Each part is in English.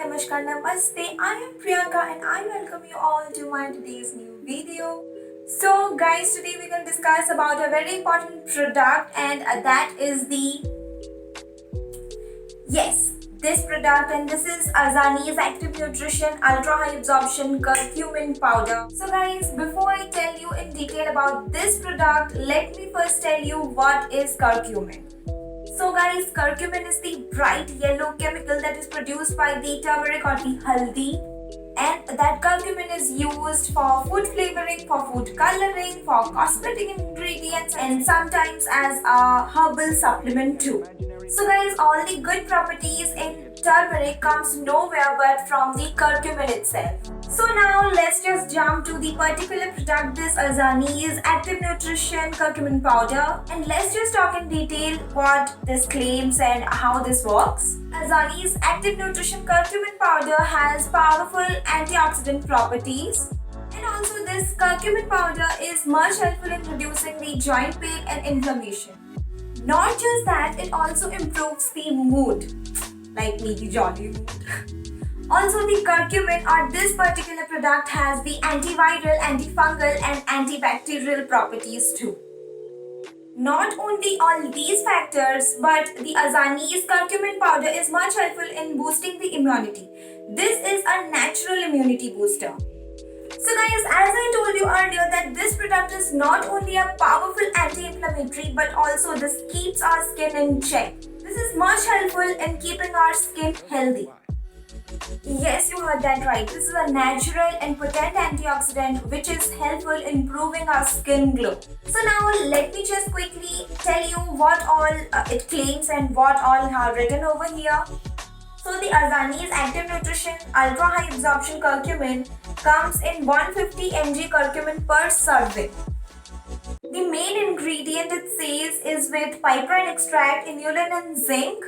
Namaskar, Namaste. I am Priyanka and I welcome you all to my today's new video. So guys, today we're going to discuss about a very important product and that is this product, and this is Azani's Active Nutrition Ultra High Absorption Curcumin Powder. So guys, before I tell you in detail about this product, let me first tell you what is curcumin. So guys, curcumin is the bright yellow chemical that is produced by the turmeric or the haldi, and that curcumin is used for food flavoring, for food coloring, for cosmetic ingredients, and sometimes as a herbal supplement too. So guys, all the good properties in turmeric comes nowhere but from the curcumin itself. So now let's just jump to the particular product, this Azani's Active Nutrition Curcumin Powder, and let's just talk in detail what this claims and how this works. Azani's Active Nutrition Curcumin Powder has powerful antioxidant properties, and also this curcumin powder is much helpful in reducing the joint pain and inflammation. Not just that, it also improves the mood, like me, the jolly mood. Also, the curcumin or this particular product has the antiviral, antifungal and antibacterial properties too. Not only all these factors, but the Azani's curcumin powder is much helpful in boosting the immunity. This is a natural immunity booster. So guys, as I told you earlier that this product is not only a powerful anti-inflammatory but also this keeps our skin in check. This is much helpful in keeping our skin healthy. Yes, you heard that right. This is a natural and potent antioxidant which is helpful in improving our skin glow. So now let me just quickly tell you what all it claims and what all are written over here. So the Azani's Active Nutrition Ultra High Absorption Curcumin comes in 150 mg curcumin per serving. The main ingredient it says is with piperine extract, inulin and zinc.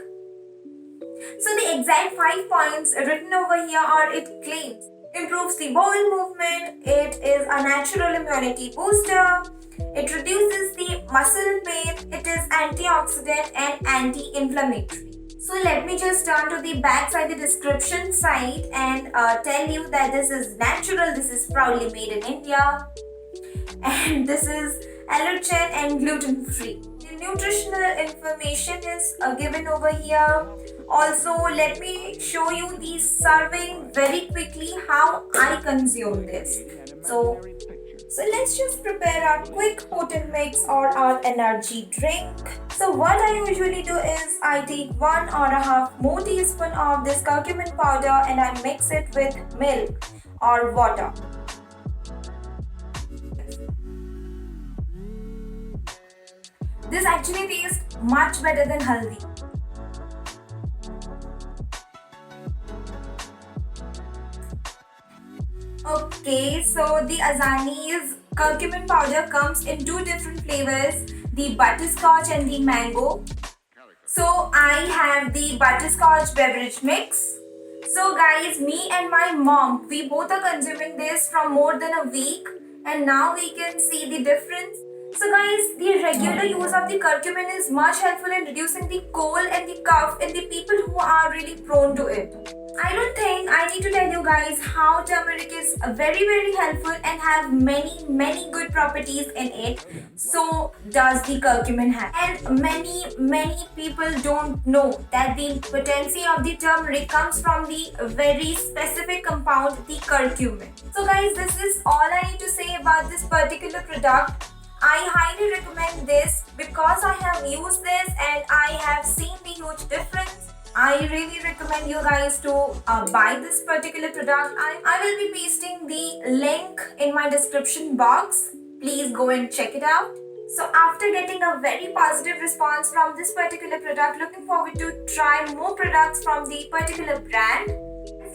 So the exact 5 points written over here are it claims improves the bowel movement, it is a natural immunity booster, it reduces the muscle pain, it is antioxidant and anti-inflammatory. So let me just turn to the back side, the description side, and tell you that this is natural, this is proudly made in India, and this is allergen and gluten free. The nutritional information is given over here. Also, let me show you the serving very quickly how I consume this. So let's just prepare our quick potent mix or our energy drink. So what I usually do is I take 1.5 more teaspoon of this curcumin powder and I mix it with milk or water. This actually tastes much better than haldi. Okay, so the Azani's curcumin powder comes in 2 different flavors, the butterscotch and the mango. So I have the butterscotch beverage mix. So guys, me and my mom, we both are consuming this from more than a week and now we can see the difference. So guys, the regular use of the curcumin is much helpful in reducing the cold and the cough in the people who are really prone to it. I don't think I need to tell you guys how turmeric is very helpful and have many good properties in it. So does the curcumin have. And many people don't know that the potency of the turmeric comes from the very specific compound, the curcumin. So guys, this is all I need to say about this particular product. I highly recommend this because I have used this and I have seen the huge difference. I really recommend you guys to buy this particular product. I will be pasting the link in my description box. Please go and check it out. So after getting a very positive response from this particular product, looking forward to try more products from the particular brand.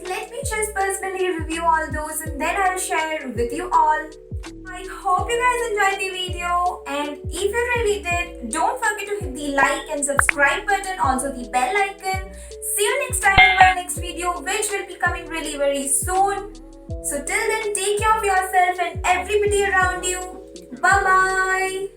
Let me just personally review all those and then I'll share with you all. I hope you guys enjoyed the video, and if you really did, don't forget to hit the like and subscribe button, also the bell icon. See you next time in my next video, which will be coming really very soon. So till then, take care of yourself and everybody around you. Bye bye.